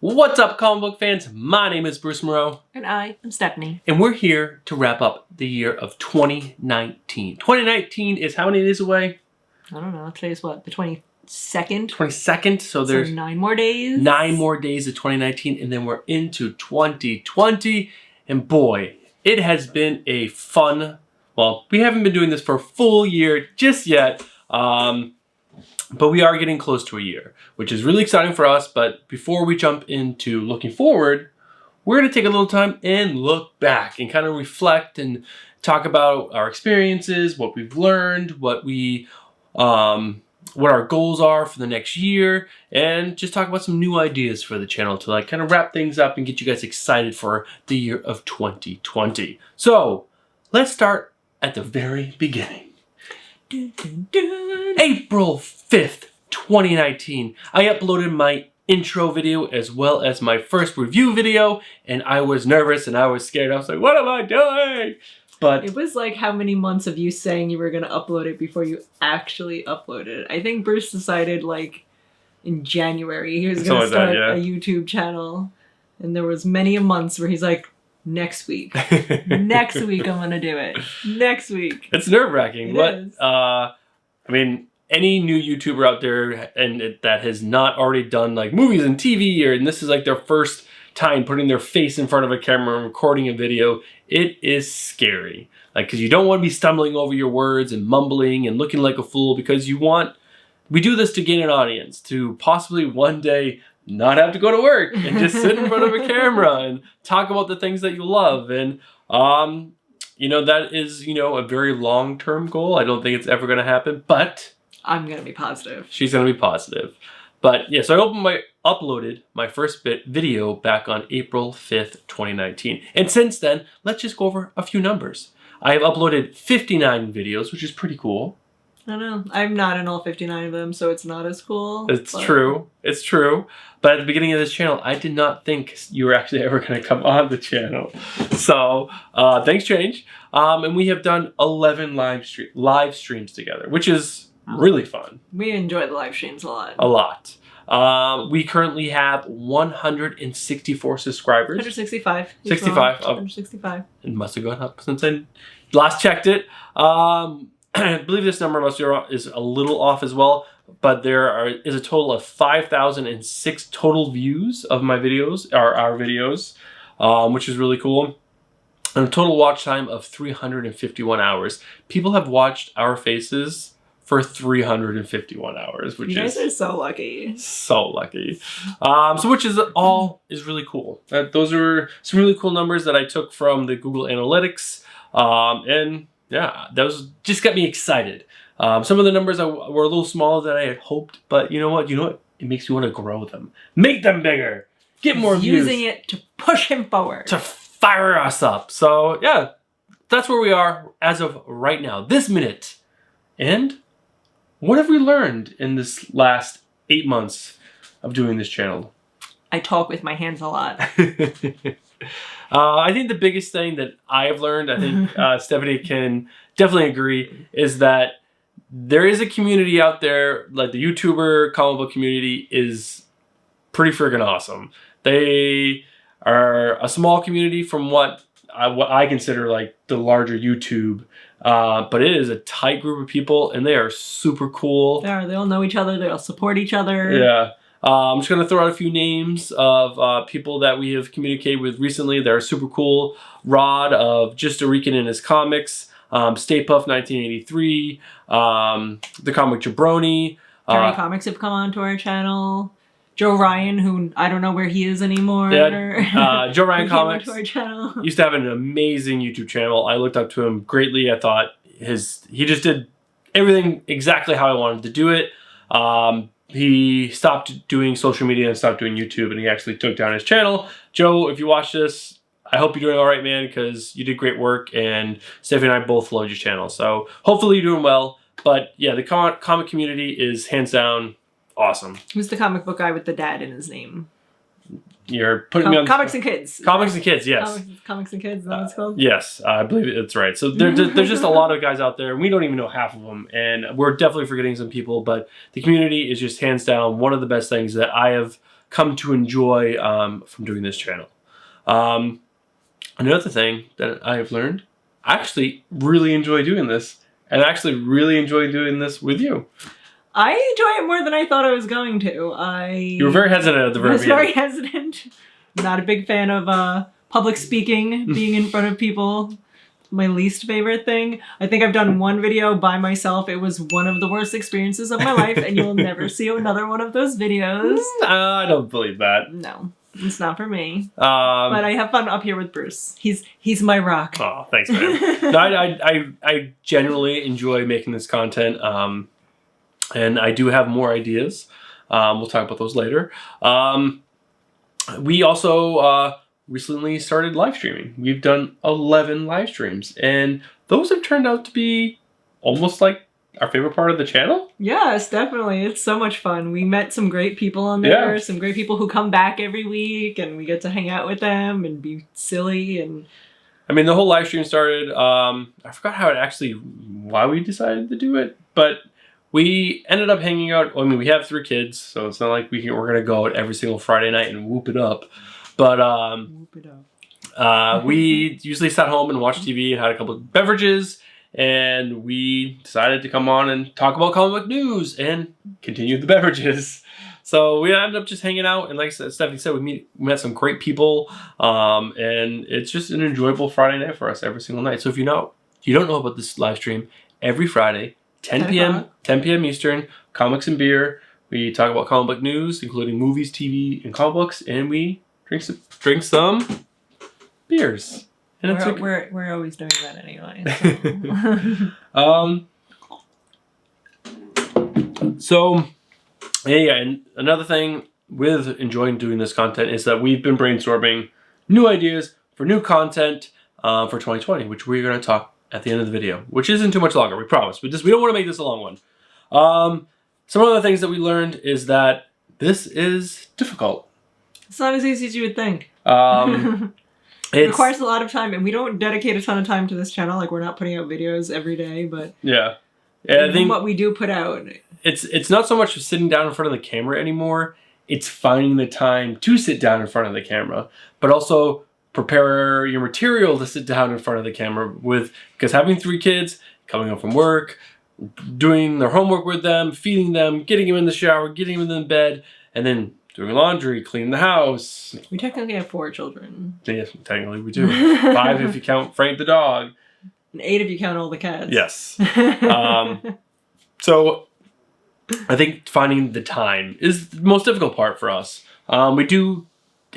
What's up, comic book fans? My name is Bruce Moreau. And I am Stephanie. And we're here to wrap up the year of 2019. 2019 is how many days away? I don't know. Today's what? The 22nd? 22nd. So there's 9 more days. 9 more days of 2019. And then we're into 2020. And boy, it has been a fun... Well, we haven't been doing this for a full year just yet. But we are getting close to a year, which is really exciting for us. But before we jump into looking forward, we're going to take a little time and look back and kind of reflect and talk about our experiences, what we've learned, what our goals are for the next year, and just talk about some new ideas for the channel to kind of wrap things up and get you guys excited for the year of 2020. So let's start at the very beginning. Dun, dun, dun. April 5th, 2019. I uploaded my intro video as well as my first review video, and I was nervous and I was scared. I was like, what am I doing? But it was like how many months of you saying you were going to upload it before you actually uploaded it. I think Bruce decided in January he was going to start a YouTube channel, and there was many months where he's like, next week. Next week I'm gonna do it. Next week. It's nerve-wracking. It But is. I mean, any new YouTuber out there that has not already done movies and TV, and this is their first time putting their face in front of a camera and recording a video, it is scary. Because you don't want to be stumbling over your words and mumbling and looking like a fool, because we do this to gain an audience, to possibly one day not have to go to work and just sit in front of a camera and talk about the things that you love. And, that is, a very long-term goal. I don't think it's ever going to happen, but I'm going to be positive. She's going to be positive. But yeah, so I uploaded my first video back on April 5th, 2019. And since then, let's just go over a few numbers. I have uploaded 59 videos, which is pretty cool. I don't know. I'm not in all 59 of them, so it's not as cool. It's true. It's true. But at the beginning of this channel, I did not think you were actually ever going to come on the channel. So, thanks, Change. And we have done 11 live streams together, which is really fun. We enjoy the live streams a lot. A lot. We currently have 164 subscribers. 165. 65. 165. It must have gone up since I last checked it. I believe this number is a little off as well, but there is a total of 5,006 total views of my videos, or our videos, which is really cool. And a total watch time of 351 hours. People have watched our faces for 351 hours, which you guys are so lucky. So lucky. So which is really cool. Those are some really cool numbers that I took from the Google Analytics, and yeah, those just got me excited. Some of the numbers were a little smaller than I had hoped, but you know what? It makes you want to grow them. Make them bigger. Get more views. Using it to push him forward. To fire us up. So yeah, that's where we are as of right now, this minute. And what have we learned in this last 8 months of doing this channel? I talk with my hands a lot. I think the biggest thing that I have learned, I think Stephanie can definitely agree, is that there is a community out there, the YouTuber comic book community is pretty freaking awesome. They are a small community from what I consider the larger YouTube, but it is a tight group of people, and they are super cool. They all know each other. They all support each other. Yeah. I'm just going to throw out a few names of people that we have communicated with recently that are super cool. Rod of Just a Rican in his comics, Stay Puft 1983, the comic Jabroni. Terry Comics have come onto our channel. Joe Ryan, who I don't know where he is anymore. Yeah, Joe Ryan Comics our channel. Used to have an amazing YouTube channel. I looked up to him greatly. I thought he just did everything exactly how I wanted to do it. He stopped doing social media and stopped doing YouTube, and he actually took down his channel. Joe, if you watch this, I hope you're doing all right, man, because you did great work, and Stephanie and I both loved your channel. So hopefully you're doing well. But yeah, the comic community is hands down awesome. Who's the comic book guy with the dad in his name? You're putting me on... Comics and Kids. Comics and Kids, yes. Comics and Kids, is that what it's called? Yes, I believe it's right. So there's just a lot of guys out there. We don't even know half of them, and we're definitely forgetting some people, but the community is just hands down one of the best things that I have come to enjoy from doing this channel. Another thing that I've learned, I actually really enjoy doing this, and I actually really enjoy doing this with you. I enjoy it more than I thought I was going to. You were very hesitant at the very beginning. I was very hesitant. Not a big fan of public speaking, being in front of people. My least favorite thing. I think I've done one video by myself. It was one of the worst experiences of my life, and you'll never see another one of those videos. I don't believe that. No. It's not for me. But I have fun up here with Bruce. He's my rock. Oh, thanks, man. No, I generally enjoy making this content. And I do have more ideas. We'll talk about those later. We also recently started live streaming. We've done 11 live streams. And those have turned out to be almost like our favorite part of the channel? Yes, definitely. It's so much fun. We met some great people on there, yeah. Some great people who come back every week, and we get to hang out with them and be silly. And I mean, the whole live stream started, I forgot why we decided to do it, but we ended up hanging out. I mean, we have 3 kids, so it's not like we're going to go out every single Friday night and whoop it up. But whoop it up. We usually sat home and watched TV and had a couple of beverages. And we decided to come on and talk about comic book news and continue the beverages. So we ended up just hanging out. And like Stephanie said, we met some great people. And it's just an enjoyable Friday night for us every single night. So if you don't know about this live stream, every Friday, 10 p.m. Eastern, Comics and Beer. We talk about comic book news, including movies, TV, and comic books. And we drink some beers. And we're always doing that anyway. So and another thing with enjoying doing this content is that we've been brainstorming new ideas for new content for 2020, which we're going to talk at the end of the video, which isn't too much longer, we promise. We don't want to make this a long one. Some other things that we learned is that this is difficult. It's not as easy as you would think. It requires a lot of time, and we don't dedicate a ton of time to this channel. Like, we're not putting out videos every day, but yeah, I think what we do put out, it's not so much sitting down in front of the camera anymore. It's finding the time to sit down in front of the camera, but also prepare your material to sit down in front of the camera because having 3 kids, coming home from work, doing their homework with them, feeding them, getting them in the shower, getting them in bed, and then doing laundry, cleaning the house. We technically have 4 children. Yes, technically we do. 5 if you count Frank the dog. And 8 if you count all the cats. Yes. So I think finding the time is the most difficult part for us.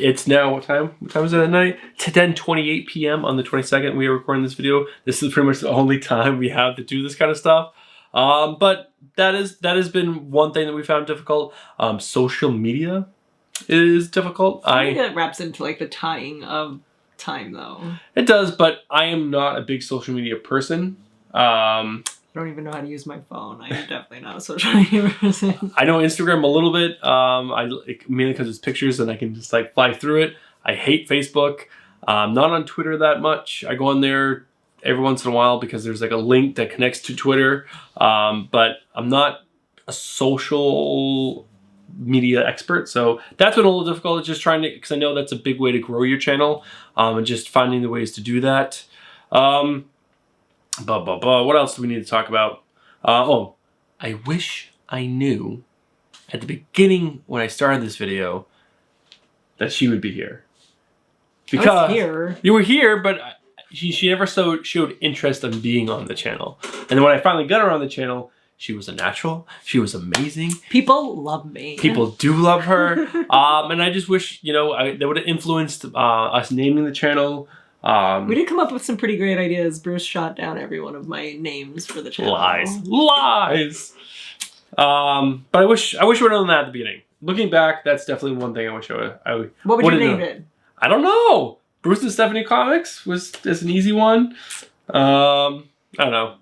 It's now, what time is it at night? 10:28 p.m. on the 22nd we are recording this video. This is pretty much the only time we have to do this kind of stuff. But that has been one thing that we found difficult. Social media is difficult. I think that wraps into like the tying of time, though. It does, but I am not a big social media person. I don't even know how to use my phone. I'm definitely not a social media person. I know Instagram a little bit. Mainly because it's pictures and I can just like fly through it. I hate Facebook. Not on Twitter that much. I go on there every once in a while because there's like a link that connects to Twitter. But I'm not a social media expert. So that's been a little difficult. It's just trying to, because I know that's a big way to grow your channel, and just finding the ways to do that. What else do we need to talk about? I wish I knew at the beginning when I started this video that she would be here. Because I was here. You were here, but she never showed interest in being on the channel. And then when I finally got her on the channel, she was a natural. She was amazing. People love me. People do love her. And I just wish, that would have influenced us naming the channel. We did come up with some pretty great ideas. Bruce shot down every one of my names for the channel. Lies. But I wish we would have done that at the beginning. Looking back, that's definitely one thing I wish I What would you name it? I don't know. Bruce and Stephanie Comics is an easy one. I don't know.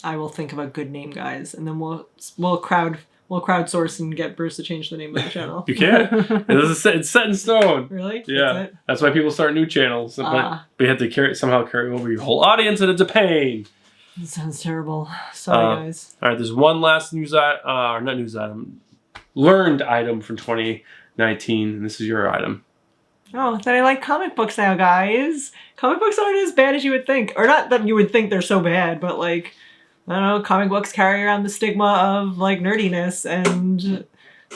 I will think of a good name, guys, and then we'll crowdsource and get Bruce to change the name of the channel. You can't. It's set in stone. Really? Yeah. That's why people start new channels. But we have to somehow carry over your whole audience, and it's a pain. That sounds terrible. Sorry, guys. All right, there's one last learned item from 2019. 19, and this is your item. Oh, that I like comic books now, guys. Comic books aren't as bad as you would think. Or not that you would think they're so bad, but like, I don't know, comic books carry around the stigma of like nerdiness, and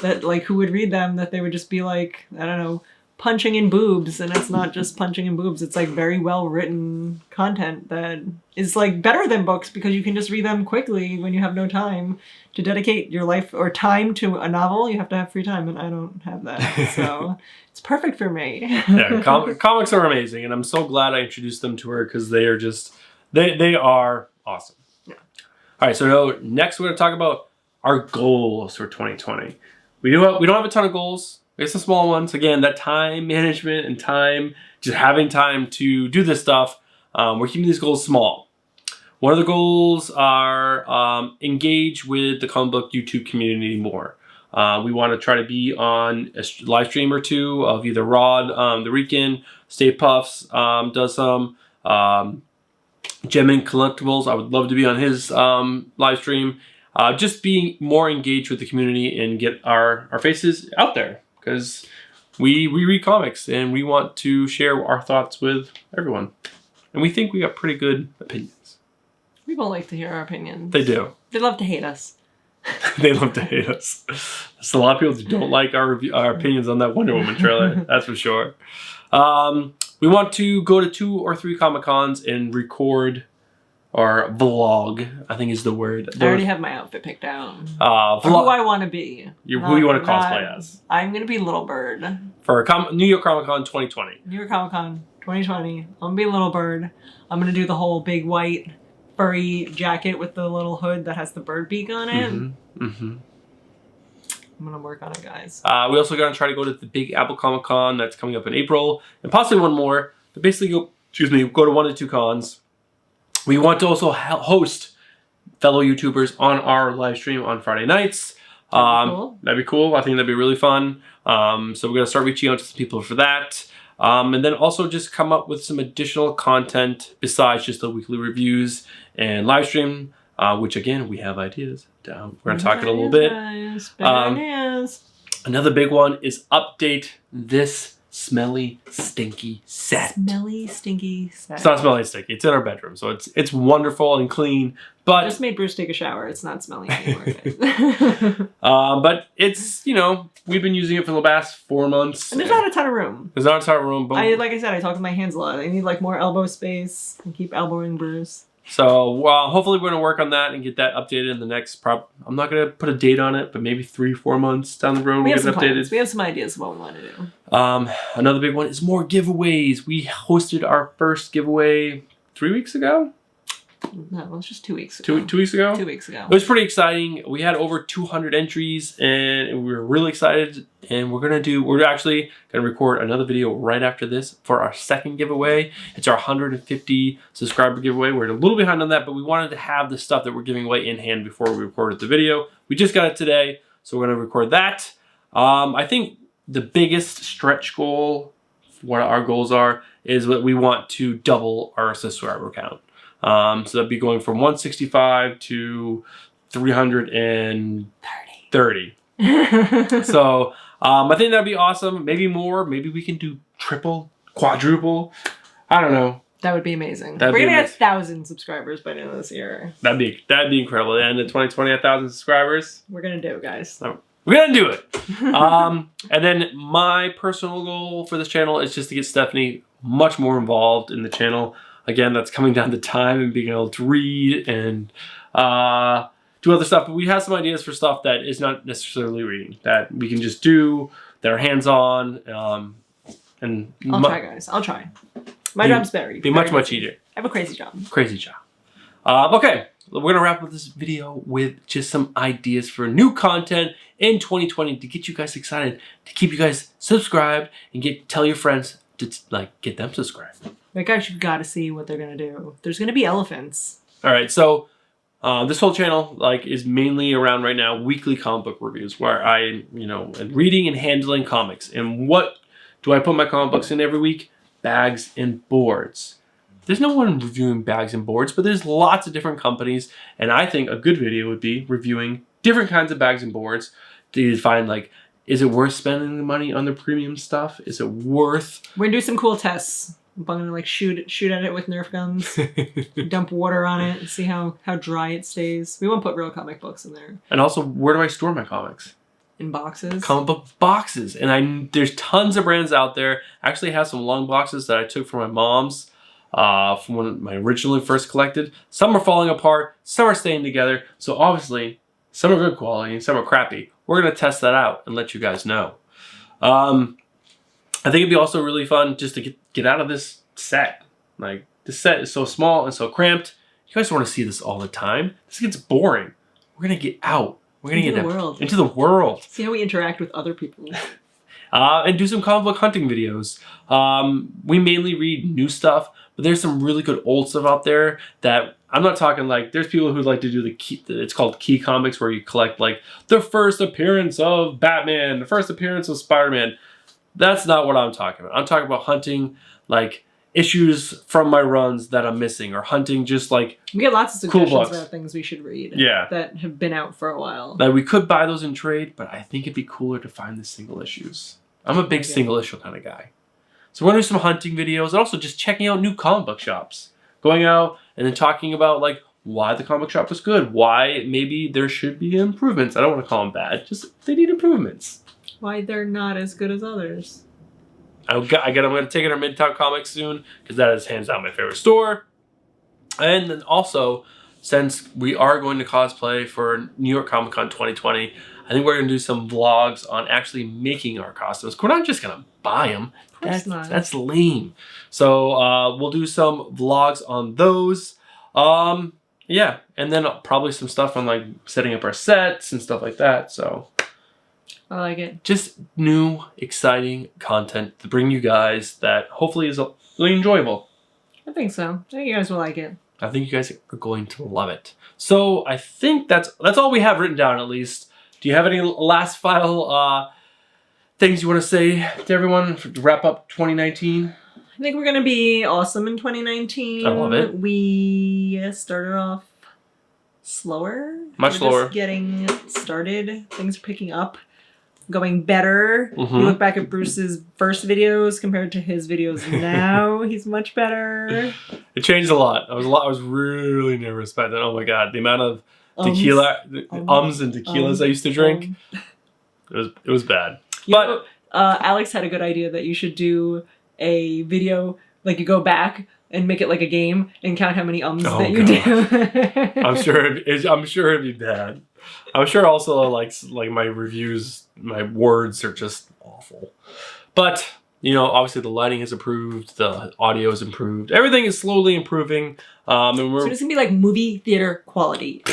that like who would read them, that they would just be like, I don't know, punching in boobs, and it's not just punching in boobs. It's like very well written content that is like better than books because you can just read them quickly when you have no time to dedicate your life or time to a novel. You have to have free time, and I don't have that, so it's perfect for me. Yeah, comics are amazing, and I'm so glad I introduced them to her because they are just they are awesome. Yeah. All right, so next we're going to talk about our goals for 2020. We don't have a ton of goals. We have some small ones. Again, that time management and time, just having time to do this stuff. We're keeping these goals small. One of the goals are engage with the comic book YouTube community more. We want to try to be on a live stream or two of either Rod, the Rican, Stay Puffs does some, Mint Collectibles. I would love to be on his live stream. Just being more engaged with the community and get our faces out there, because we read comics and we want to share our thoughts with everyone. And we think we got pretty good opinions. People like to hear our opinions. They do. They love to hate us. They love to hate us. There's a lot of people who don't like our opinions on that Wonder Woman trailer, that's for sure. We want to go to 2 or 3 Comic-Cons and record or vlog, I think is the word. I already have my outfit picked out. Who I want to be. Who you want to cosplay as? I'm going to be Little Bird. For New York Comic Con 2020. New York Comic Con 2020. I'm going to be Little Bird. I'm going to do the whole big white furry jacket with the little hood that has the bird beak on it. Mm-hmm. Mm-hmm. I'm going to work on it, guys. We also going to try to go to the Big Apple Comic Con that's coming up in April, and possibly one more. But basically, go to 1 to 2 cons. We want to also host fellow YouTubers on our live stream on Friday nights. Cool. That'd be cool. I think that'd be really fun. So we're going to start reaching out to some people for that. And then also just come up with some additional content besides just the weekly reviews and live stream, which again, we have ideas. We're going to talk it a little bit. Ideas. Another big one is update this smelly, stinky set. Smelly, stinky set. It's not smelly and stinky. It's in our bedroom, so it's wonderful and clean. But I just made Bruce take a shower. It's not smelly anymore. But it's, we've been using it for the last 4 months. And there's not a ton of room. There's not a ton of room. But like I said, I talk with my hands a lot. I need like more elbow space and keep elbowing Bruce. So hopefully we're going to work on that and get that updated in the next I'm not going to put a date on it, but maybe 3-4 months down the road we'll get it updated. Plans. We have some ideas of what we want to do. Another big one is more giveaways. We hosted our first giveaway 3 weeks ago. No, it was just 2 weeks ago. 2 weeks ago? 2 weeks ago. It was pretty exciting. We had over 200 entries and we were really excited. And we're actually going to record another video right after this for our second giveaway. It's our 150 subscriber giveaway. We're a little behind on that, but we wanted to have the stuff that we're giving away in hand before we recorded the video. We just got it today, so we're going to record that. I think the biggest stretch goal, what our goals are, is that we want to double our subscriber count. So that'd be going from 165 to 330. So I think that'd be awesome. Maybe more. Maybe we can do triple, quadruple. I don't know. That would be amazing. We're gonna get 1,000 subscribers by the end of this year. That'd be incredible. And in 2020, 1,000 subscribers. We're gonna do it, guys. We're gonna do it. And then my personal goal for this channel is just to get Stephanie much more involved in the channel. Again, that's coming down to time and being able to read and do other stuff. But we have some ideas for stuff that is not necessarily reading, that we can just do, that are hands-on. And I'll try, guys. I'll try. My job's better. Be much easier. I have a crazy job. Crazy job. Okay, we're going to wrap up this video with just some ideas for new content in 2020 to get you guys excited, to keep you guys subscribed, and tell your friends to get them subscribed. Like, guys, you've got to see what they're going to do. There's going to be elephants. All right, so this whole channel is mainly around right now weekly comic book reviews where I, am reading and handling comics. And what do I put my comic books in every week? Bags and boards. There's no one reviewing bags and boards, but there's lots of different companies. And I think a good video would be reviewing different kinds of bags and boards to find Is it worth spending the money on the premium stuff? Is it worth... We're gonna do some cool tests. I'm gonna like shoot at it with Nerf guns, dump water on it, and see how dry it stays. We won't put real comic books in there. And also, where do I store my comics? In boxes. Comic book boxes. And there's tons of brands out there. I actually have some long boxes that I took from my mom's from when I originally first collected. Some are falling apart, some are staying together. So obviously, some are good quality and some are crappy. We're going to test that out and let you guys know. I think it'd be also really fun just to get out of this set. Like, this set is so small and so cramped. You guys don't want to see this all the time. This gets boring. We're going to get out. We're going to get into the world. See how we interact with other people. And do some comic book hunting videos. We mainly read new stuff, but there's some really good old stuff out there that I'm not talking like, there's people who like to do it's called key comics, where you collect like the first appearance of Batman, the first appearance of Spider-Man. That's not what I'm talking about. I'm talking about hunting like issues from my runs that I'm missing, or hunting just like we get lots of suggestions cool about things we should read. Yeah, that have been out for a while. Like, we could buy those in trade, but I think it'd be cooler to find the single issues. I'm a big single issue kind of guy. So we're going to do some hunting videos, and also just checking out new comic book shops. Going out and then talking about like why the comic book shop was good, why maybe there should be improvements. I don't want to call them bad, just they need improvements. Why they're not as good as others. I'm going to take it to Midtown Comics soon, because that is hands down my favorite store. And then also, since we are going to cosplay for New York Comic Con 2020, I think we're going to do some vlogs on actually making our costumes. We're not just going to buy them. Of course not. That's lame. So we'll do some vlogs on those. Yeah, and then probably some stuff on like setting up our sets and stuff like that. So I like it. Just new, exciting content to bring you guys that hopefully is really enjoyable. I think so. I think you guys will like it. I think you guys are going to love it. So I think that's all we have written down, at least. Do you have any last final things you want to say to everyone to wrap up 2019? I think we're going to be awesome in 2019. I love it. We started off slower. Much slower. Just getting started. Things are picking up. Going better. Mm-hmm. You look back at Bruce's first videos compared to his videos now. He's much better. It changed a lot. I was really nervous back then. Oh my god, the amount of tequila, ums and tequilas I used to drink. It was bad. But Alex had a good idea that you should do a video, like you go back and make it like a game and count how many ums that you do. I'm sure it'd be bad. I'm sure also like my reviews, my words are just awful. But you know, obviously the lighting has improved, the audio has improved, everything is slowly improving. And so it's gonna be like movie theater quality.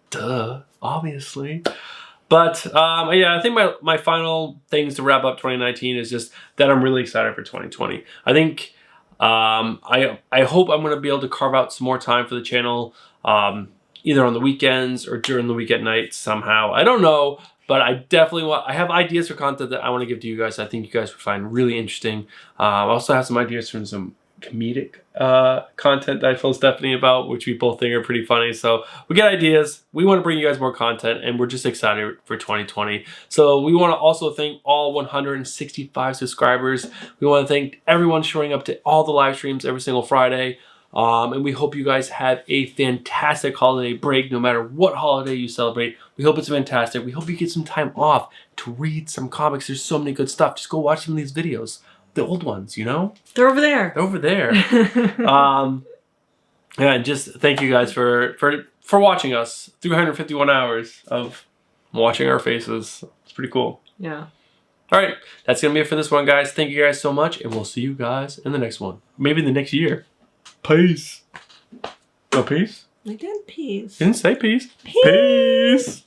Duh, obviously. But yeah, I think my final things to wrap up 2019 is just that I'm really excited for 2020. I think I hope I'm going to be able to carve out some more time for the channel, either on the weekends or during the weekend nights somehow. I don't know, but I definitely I have ideas for content that I want to give to you guys. I think you guys would find really interesting. I also have some ideas from some comedic content that I told Stephanie about, which we both think are pretty funny. So we get ideas. We want to bring you guys more content, and we're just excited for 2020. So we want to also thank all 165 subscribers. We want to thank everyone showing up to all the live streams every single Friday. And we hope you guys have a fantastic holiday break, no matter what holiday you celebrate. We hope it's fantastic. We hope you get some time off to read some comics. There's so many good stuff. Just go watch some of these videos. The old ones, you know? They're over there. They're over there. Yeah, and just thank you guys for watching us. 351 hours of watching our faces. It's pretty cool. Yeah. All right. That's going to be it for this one, guys. Thank you guys so much, and we'll see you guys in the next one. Maybe the next year. Peace. No peace? I did peace. Didn't say peace. Peace.